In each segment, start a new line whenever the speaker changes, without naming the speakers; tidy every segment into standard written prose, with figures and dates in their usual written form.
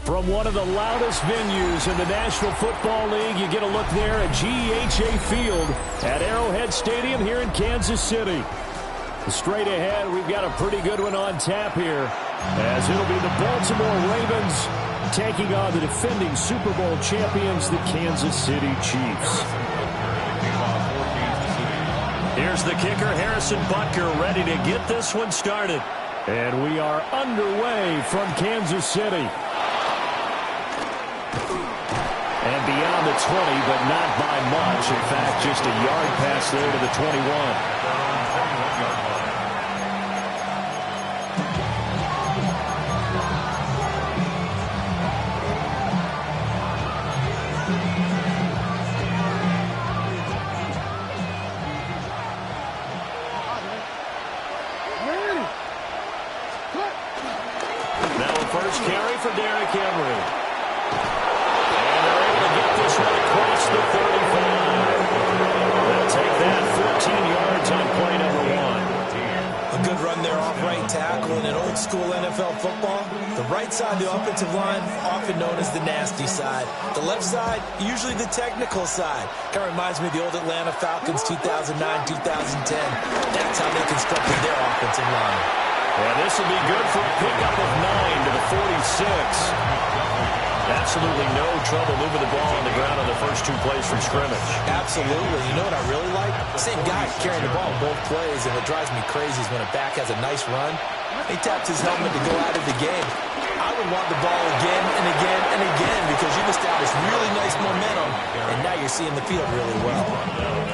From one of the loudest venues in the National Football League, you get a look there at GEHA Field at Arrowhead Stadium here in Kansas City. Straight ahead, we've got a pretty good one on tap here, as it'll be the Baltimore Ravens taking on the defending Super Bowl champions, the Kansas City Chiefs. Here's the kicker, Harrison Butker, ready to get this one started. And we are underway from Kansas City. And beyond the 20, but not by much. In fact, just a yard pass there to the 21. Now a first carry for Derrick Henry. Across the 35. They'll take that 14 yards on play number 1.
A good run there off right tackle in an old school NFL football. The right side of the offensive line, often known as the nasty side. The left side, usually the technical side. Kind of reminds me of the old Atlanta Falcons 2009-2010. That's how they constructed their offensive line.
Yeah, this will be good for a pickup of 9 to the 46. Absolutely no trouble moving the ball on the ground on the first 2 plays from scrimmage.
Absolutely. You know what I really like? Same guy carrying the ball both plays, and what drives me crazy is when a back has a nice run, he taps his helmet to go out of the game. I would want the ball again and again and again because you've established really nice momentum, and now you're seeing the field really well.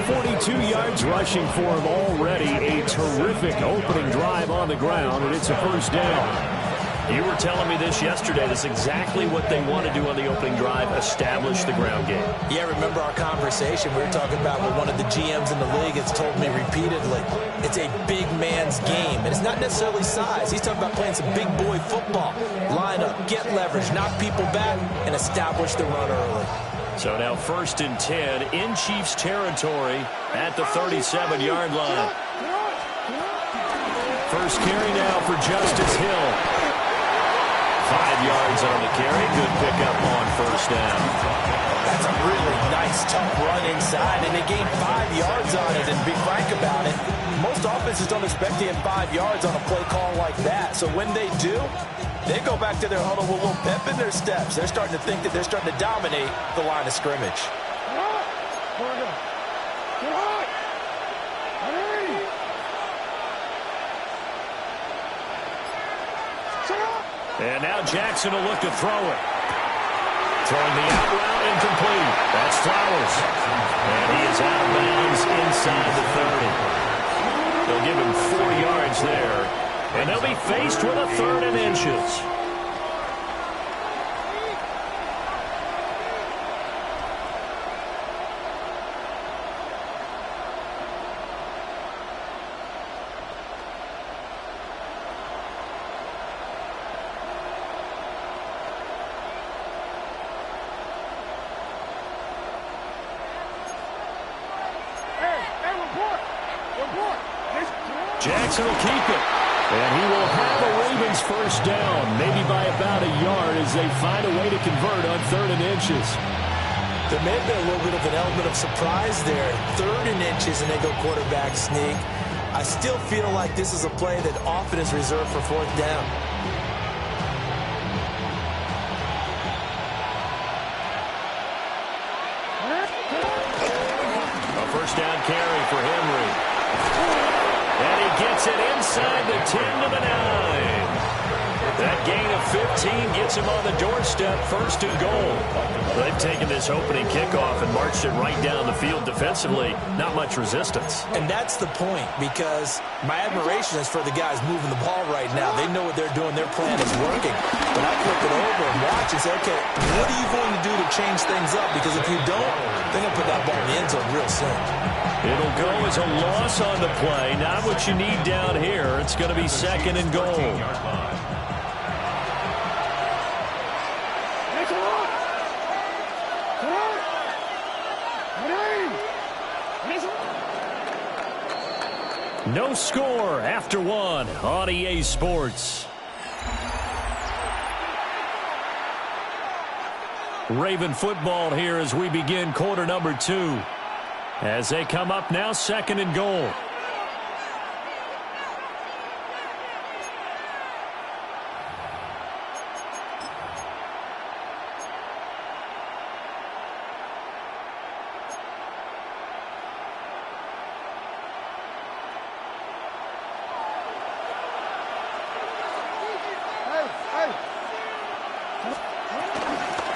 42 yards rushing for him already. A terrific opening drive on the ground, and it's a first down.
You were telling me this yesterday. That's exactly what they want to do on the opening drive, establish the ground game.
Yeah, remember our conversation? We were talking about what one of the GMs in the league has told me repeatedly. It's a big man's game, and it's not necessarily size. He's talking about playing some big boy football. Line up, get leverage, knock people back, and establish the run early.
So now 1st and 10 in Chiefs territory at the 37-yard line.
First carry now for Justice Hill.
5 yards on the carry. Good pickup on first down.
That's a really nice, tough run inside, and they gained 5 yards on it. And be frank about it, most offenses don't expect to get 5 yards on a play call like that. So when they do, they go back to their huddle with a little pep in their steps. They're starting to think that they're starting to dominate the line of scrimmage.
And now Jackson will look to throw it. Throwing the out route incomplete. That's Flowers. And he is out of bounds inside the 30. They'll give him 4 yards there. And they'll be faced with a 3rd and inches. Jackson will keep it. And he will have a Ravens first down, maybe by about a yard as they find a way to convert on 3rd and inches.
There may have been a little bit of an element of surprise there. 3rd and inches, and they go quarterback sneak. I still feel like this is a play that often is reserved for 4th down.
A first down carry for Henry. And he gets it inside the 10 to the 9. That gain of 15 gets him on the doorstep, 1st and goal. They've taken this opening kickoff and marched it right down the field defensively. Not much resistance.
And that's the point, because my admiration is for the guys moving the ball right now. They know what they're doing. Their plan is working. But I flip it over and watch and say, okay, what are you going to do to change things up? Because if you don't, they're going to put that ball in the end zone real soon.
It'll go as a loss on the play. Not what you need down here. It's going to be 2nd and goal. No score after 1 on EA Sports. Raven football here as we begin quarter number 2. As they come up now, 2nd and goal.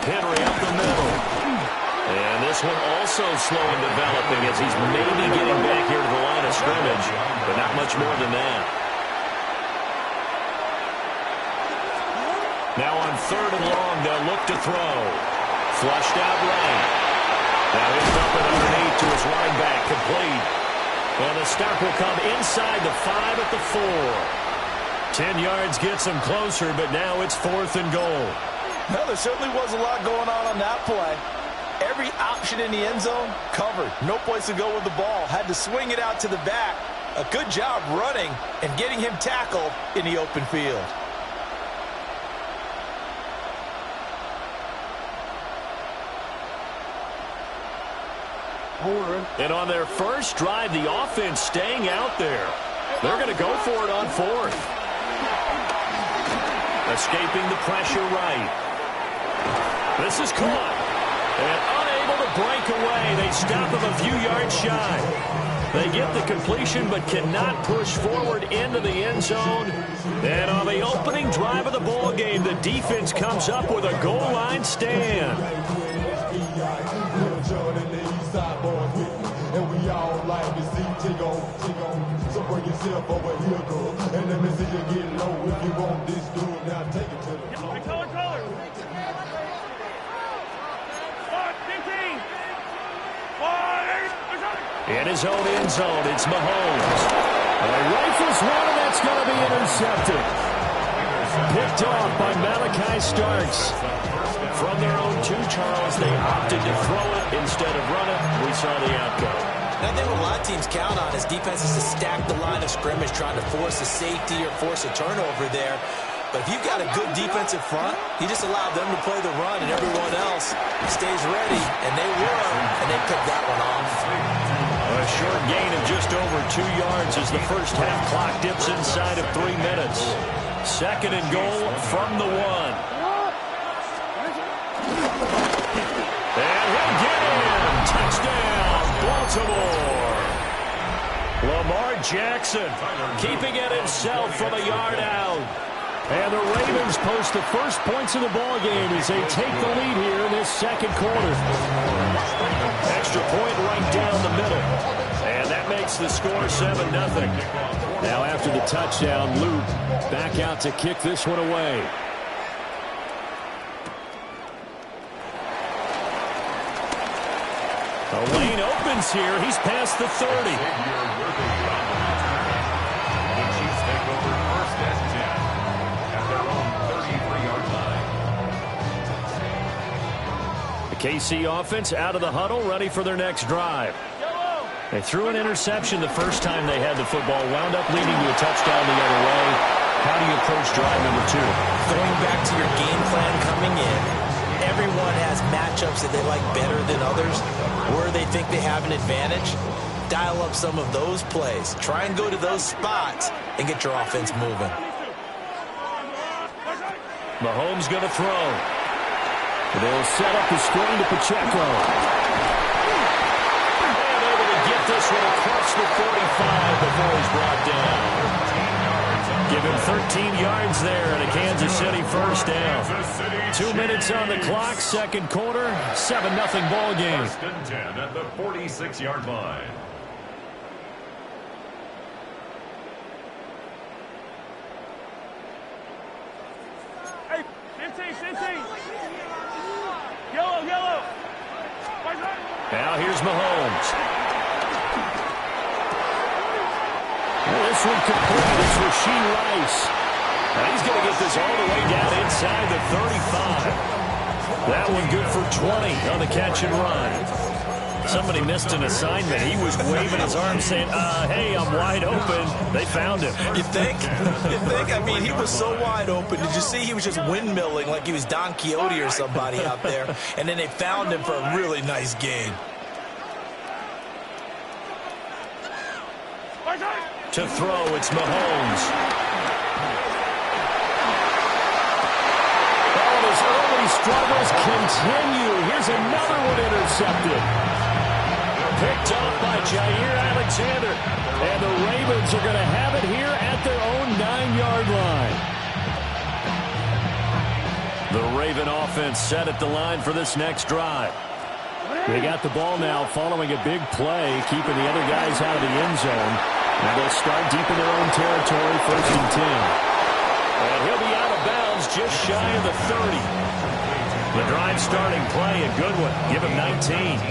Henry up the middle. And this one also slow in developing as he's maybe getting back here to the line of scrimmage, but not much more than that. Now on 3rd and long, they'll look to throw. Flushed out right. Now he's dumping underneath to his running back, complete. And the stop will come inside the 5 at the 4. 10 yards gets them closer, but now it's 4th and goal.
Well, there certainly was a lot going on that play. Every option in the end zone covered. No place to go with the ball. Had to swing it out to the back. A good job running and getting him tackled in the open field.
And on their first drive, the offense staying out there. They're going to go for it on 4th. Escaping the pressure right. This is caught. And unable to break away. They stop him a few yards shy. They get the completion but cannot push forward into the end zone. And on the opening drive of the ball game, the defense comes up with a goal line stand.
And we all like to see take on. So bring yourself over here, girl. And let me see you get low if you want this dude. Now take it to the floor.
Color.
In his own end zone, it's Mahomes. Rifles one, and that's going to be intercepted. Picked off by Malachi Starks. From their own 2, Charles, they opted to throw it instead of run it. We saw the outcome.
And I think what a lot of teams count on is defenses to stack the line of scrimmage, trying to force a safety or force a turnover there. But if you've got a good defensive front, you just allow them to play the run, and everyone else stays ready. And they were, and they picked that one off.
A short gain of just over 2 yards as the first half clock dips inside of 3 minutes. 2nd and goal from the 1. And he'll get in. Touchdown, Baltimore. Lamar Jackson keeping it himself from a yard out. And the Ravens post the first points of the ball game as they take the lead here in this 2nd quarter. Extra point right down the middle. And that makes the score 7-0. Now after the touchdown, Luke back out to kick this one away. The lane opens here. He's past the 30. KC offense out of the huddle, ready for their next drive. They threw an interception the first time they had the football, wound up leading to a touchdown the other way. How do you approach drive number 2?
Going back to your game plan coming in, everyone has matchups that they like better than others, where they think they have an advantage. Dial up some of those plays. Try and go to those spots and get your offense moving.
Mahomes going to throw. They'll set up the screen to Pacheco. And able to get this one across the 45 before he's brought down. Give him 13 yards there and a Kansas City first down. 2 minutes on the clock, 2nd quarter, 7-0 ball game.
1st and 10 at the 46-yard line.
Hey, 15. Yellow.
Now here's Mahomes. This one complete. It's Rashee Rice. And he's going to get this all the way down inside the 35. That one good for 20 on the catch and run.
Somebody missed an assignment. He was waving his arms saying, hey, I'm wide open. They found him.
You think? You think? I mean, he was so wide open. Did you see he was just windmilling like he was Don Quixote or somebody out there? And then they found him for a really nice gain.
To throw, it's Mahomes.
Oh, his early struggles continue. Here's another one intercepted. Picked up by Jair Alexander. And the Ravens are going to have it here at their own 9-yard line. The Raven offense set at the line for this next drive. They got the ball now following a big play, keeping the other guys out of the end zone. Now they'll start deep in their own territory, 1st and 10. And he'll be out of bounds just shy of the 30.
The drive starting play, a good one. Give him 19.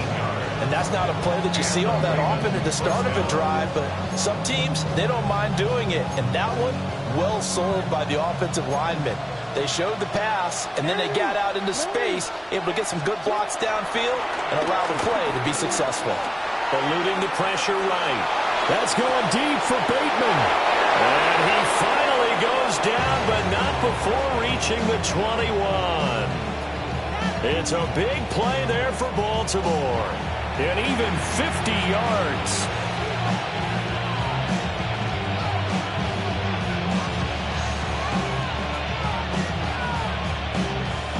And that's not a play that you see all that often at the start of a drive, but some teams, they don't mind doing it. And that one, well sold by the offensive lineman. They showed the pass, and then they got out into space, able to get some good blocks downfield and allow the play to be successful.
Eluding the pressure right. That's going deep for Bateman. And he finally goes down, but not before reaching the 21. It's a big play there for Baltimore. And even 50 yards.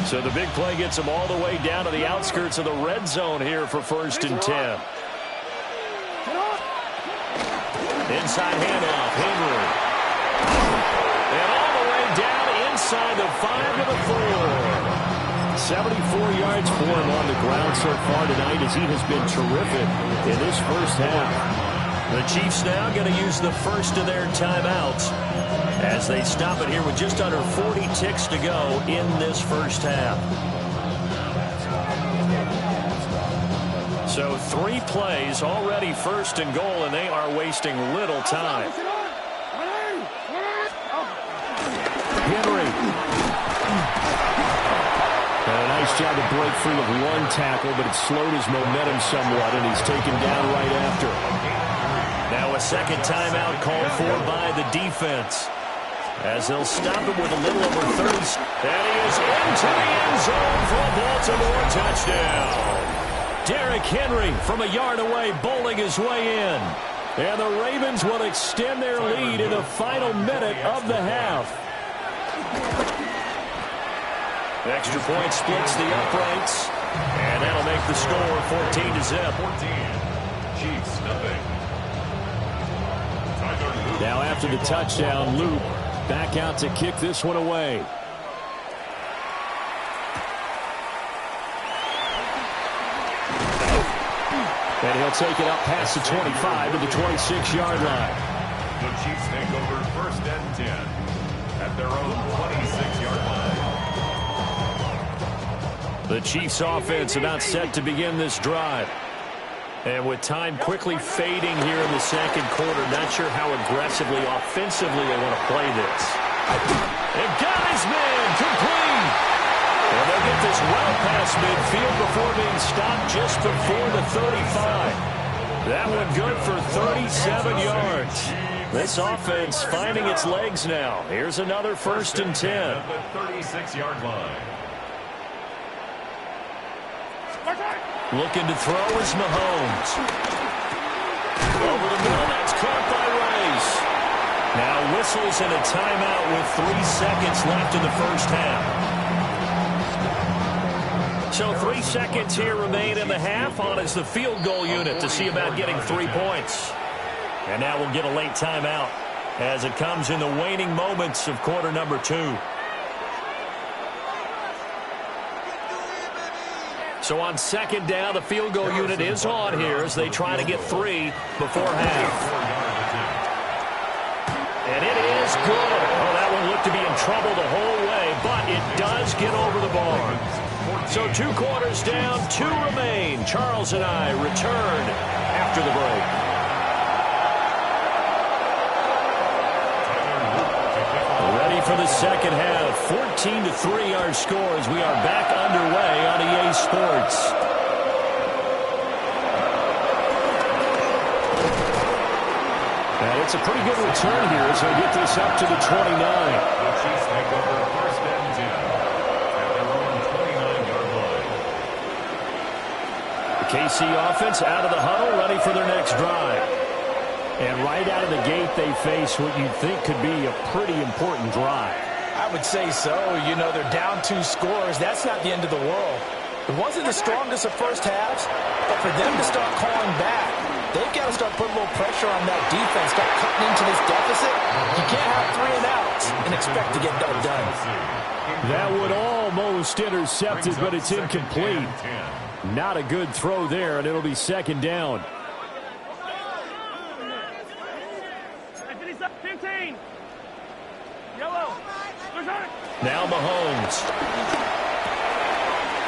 So the big play gets him all the way down to the outskirts of the red zone here for 1st and 10. Inside handoff, Henry. And all the way down inside the 5 to the 4. 74 yards for him on the ground so far tonight as he has been terrific in this first half.
The Chiefs now going to use the first of their timeouts as they stop it here with just under 40 ticks to go in this first half. So 3 plays already 1st and goal, and they are wasting little time.
Henry. And a nice job to break free of one tackle, but it slowed his momentum somewhat, and he's taken down right after.
Now a second timeout called for by the defense, as they'll stop it with a little over 30.
And he is into the end zone for a Baltimore touchdown. Derrick Henry from a yard away bowling his way in. And the Ravens will extend their lead in the final minute of the half.
Extra point splits the uprights, and that'll make the score 14-0.
14. Chiefs, nothing.
Now after the touchdown, Luke back out to kick this one away. And he'll take it up past the 25 to the 26-yard line.
The Chiefs take over 1st and 10 at their own 26-yard line.
The Chiefs offense about set to begin this drive. And with time quickly fading here in the second quarter, not sure how aggressively, offensively they want to play this. And got his man complete. And they'll get this well past midfield before being stopped just before the 35. That one good for 37 yards. This offense finding its legs now. Here's another 1st and 10.
At the 36-yard line.
Looking to throw is Mahomes. Over the middle, that's caught by Rice. Now whistles and a timeout with 3 seconds left in the first half. So 3 seconds here remain in the half. On is the field goal unit to see about getting 3 points. And now we'll get a late timeout as it comes in the waning moments of quarter number 2. So on second down, the field goal unit is on here as they try to get 3 before half. And it is good. Oh, that one looked to be in trouble the whole way, but it does get over the bar. So 2 quarters down, 2 remain. Charles and I return after the break. Ready for the second half. 14-3 our score as we are back underway on EA Sports. And it's a pretty good return here as they get this up to the 29.
The Chiefs take over first and 10 at their own 29-yard line.
The KC offense out of the huddle, ready for their next drive. And right out of the gate, they face what you'd think could be a pretty important drive.
I would say so. You know, they're down 2 scores. That's not the end of the world. It wasn't the strongest of first halves, but for them to start calling back, they've got to start putting a little pressure on that defense, start cutting into this deficit. You can't have 3 and outs and expect to get that done.
That would almost intercept it, but it's incomplete. Not a good throw there, and it'll be second down.
15. Yellow.
Now Mahomes.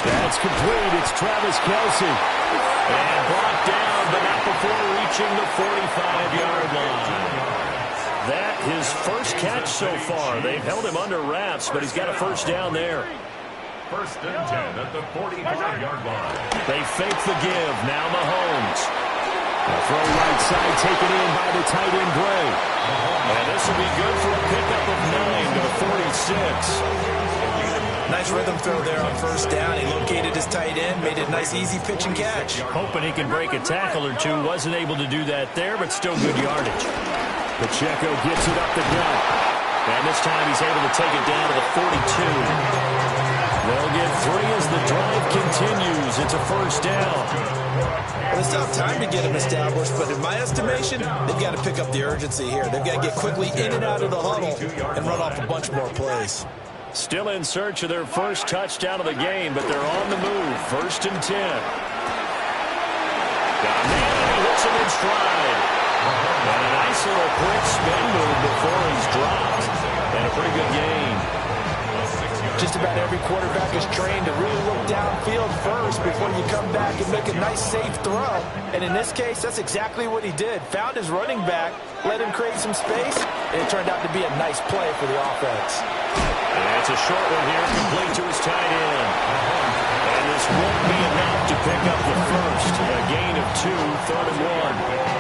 That's complete. It's Travis Kelce. And brought down, but not before reaching the 45-yard line. That his first catch so far. They've held him under wraps, but he's got a first down there.
First and 10 at the 45-yard line.
They fake the give. Now Mahomes. The throw right side taken in by the tight end Gray. And this will be good for a pickup of 9 to the 46.
Nice rhythm throw there on first down. He located his tight end, made it a nice easy pitch and catch.
Hoping he can break a tackle or two. Wasn't able to do that there, but still good yardage. Pacheco gets it up the gut. And this time he's able to take it down to the 42. They'll get 3 as the drive continues. It's a first down.
Well, it's not time to get him established, but in my estimation, they've got to pick up the urgency here. They've got to get quickly in and out of the huddle and run off a bunch more plays.
Still in search of their first touchdown of the game, but they're on the move. First and 10. Got a man, and he hits him in stride. And a nice little quick spin move before he's dropped. And a pretty good gain.
Just about every quarterback is trained to really look downfield first before you come back and make a nice, safe throw. And in this case, that's exactly what he did. Found his running back, let him create some space, and it turned out to be a nice play for the offense.
And it's a short one here, complete to his tight end. And this won't be enough to pick up the first. A gain of 2, third and 1.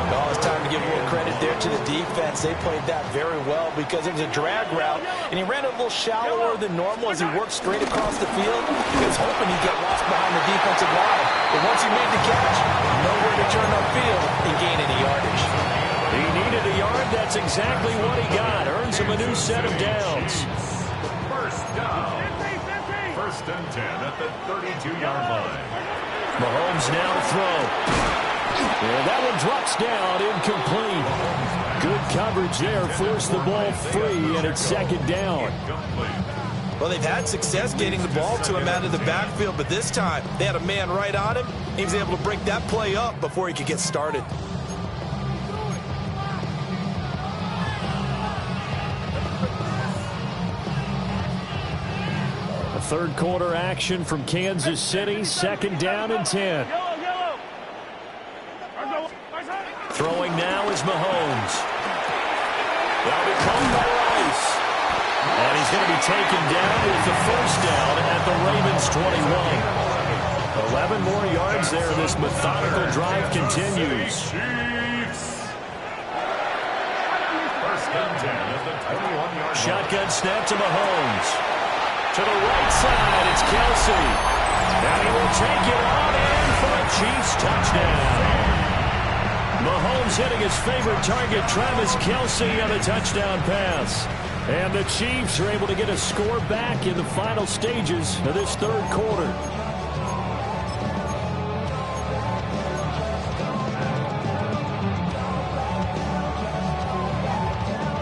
Oh, it's time to give a little credit there to the defense. They played that very well because it was a drag route, and he ran a little shallower than normal as he worked straight across the field. He was hoping he'd get lost behind the defensive line. But once he made the catch, nowhere to turn upfield and gain any yardage.
He needed a yard. That's exactly what he got. Earns him a new set of downs.
First down. First and 10 at the 32-yard line.
Mahomes now to throw. And that one drops down, incomplete. Good coverage there, forced the ball free, and it's second down.
Well, they've had success getting the ball to him out of the backfield, but this time they had a man right on him. He was able to break that play up before he could get started.
A third quarter action from Kansas City, second down and 10. Throwing now is Mahomes. That'll be caught by Rice. And he's going to be taken down with the first down at the Ravens 21. 11 more yards there. This methodical drive continues.
First and 10 at the 21-yard line.
Shotgun snap to Mahomes. To the right side, it's Kelce. And he will take it on in for a Chiefs touchdown. Mahomes hitting his favorite target, Travis Kelce, on a touchdown pass. And the Chiefs are able to get a score back in the final stages of this third quarter.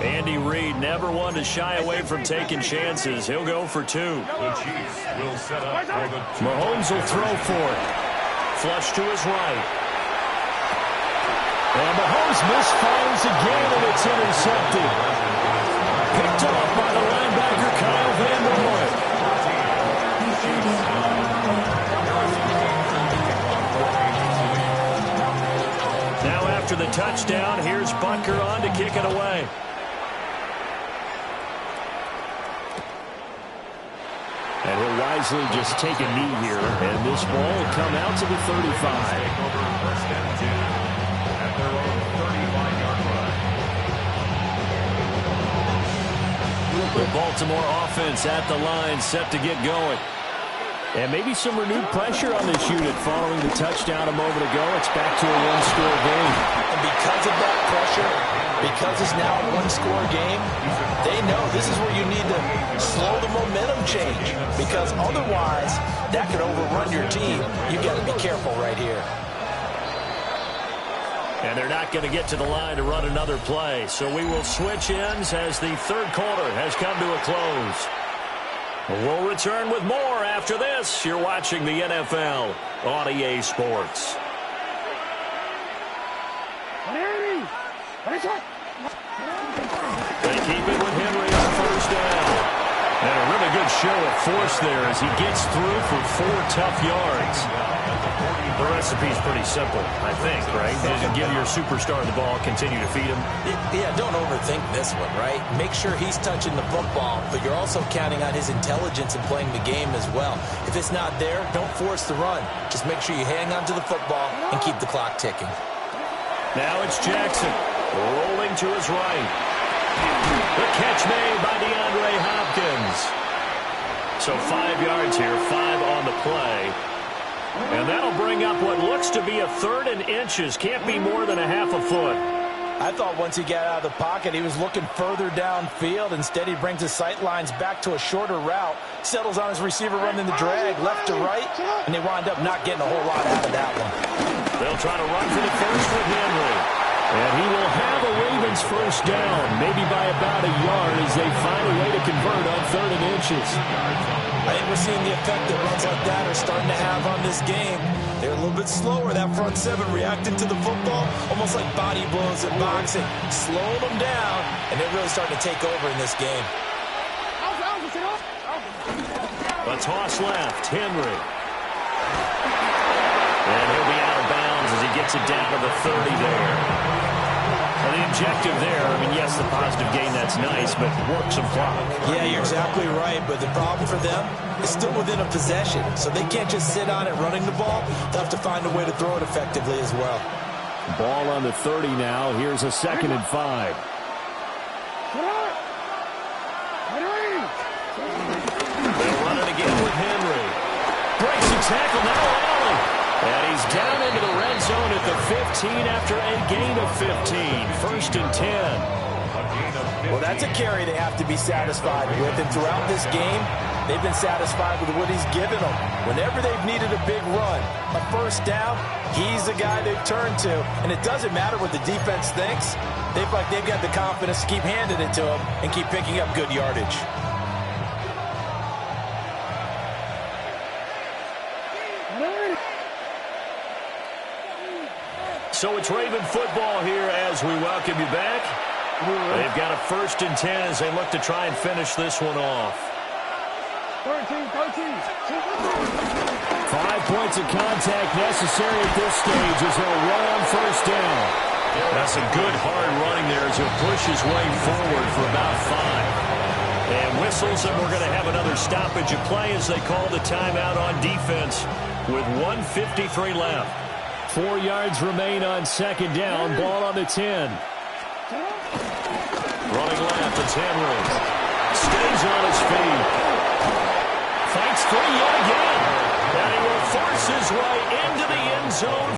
Andy Reid never one to shy away from taking chances. He'll go for 2.
The Chiefs will set up for the
Mahomes will throw for it. Flush to his right. And Mahomes misfires again, and it's intercepted. Picked off by the linebacker, Kyle Van Noy. Now after the touchdown, here's Butker on to kick it away. And he'll wisely just take a knee here, and this ball will come out to the 35.
Take over first and 10 at their own 35-yard line.
The Baltimore offense at the line, set to get going.
And maybe some renewed pressure on this unit following the touchdown a moment ago. It's back to a one-score game.
And because of that pressure, because it's now a one-score game, they know this is where you need to slow the momentum change. Because otherwise, that could overrun your team. You've got to be careful right here.
And they're not going to get to the line to run another play. So we will switch ends as the third quarter has come to a close. We'll return with more after this. You're watching the NFL on EA Sports. They keep it with Henry on first down. And a really good show of force there as he gets through for 4 tough yards. The recipe's pretty simple, I think, right? Just give your superstar the ball, continue to feed him.
Yeah, don't overthink this one, right? Make sure he's touching the football, but you're also counting on his intelligence in playing the game as well. If it's not there, don't force the run. Just make sure you hang on to the football and keep the clock ticking.
Now it's Jackson rolling to his right. The catch made by DeAndre Hopkins. So 5 yards here, 5 on the play. And that'll bring up what looks to be a 3rd and inches. Can't be more than a half a foot.
I thought once he got out of the pocket, he was looking further downfield. Instead, he brings his sight lines back to a shorter route, settles on his receiver running the drag left to right, and they wind up not getting a whole lot out of that one.
They'll try to run for the first with Henry.
And he will have a Ravens first down, maybe by about a yard as they find a way to convert on 3rd and inches.
I think we're seeing the effect that runs like that are starting to have on this game. They're a little bit slower, that front 7, reacting to the football, almost like body blows in boxing, slowing them down, and they're really starting to take over in this game.
A toss left, Henry. And he'll be out of bounds as he gets it down to the 30 there. And the objective there, I mean, yes, the positive gain, that's nice, but work some clock.
Yeah, you're exactly right, but the problem for them is still within a possession, so they can't just sit on it running the ball. They'll have to find a way to throw it effectively as well.
Ball on the 30 now. Here's a 2nd and 5.
They'll run it again with Henry. Breaks the tackle, now Allen. And he's down into the red zone at the 15 after a gain of 15. 1st and 10.
Well, that's a carry they have to be satisfied with. And throughout this game, they've been satisfied with what he's given them. Whenever they've needed a big run, a first down, he's the guy they've turned to. And it doesn't matter what the defense thinks. They've got the confidence to keep handing it to him and keep picking up good yardage.
So it's Raven football here as we welcome you back. They've got a 1st and 10 as they look to try and finish this one off.
5 points of contact necessary at this stage as they'll run on first down.
That's a good hard running there as he'll push his way forward for about 5. And whistles, and we're going to have another stoppage of play as they call the timeout on defense with 1:53 left.
4 yards remain on 2nd down. Ball on the 10.
Running left, it's Henry. Stays on his feet. Fights free yet again. And he will force his way into the end zone.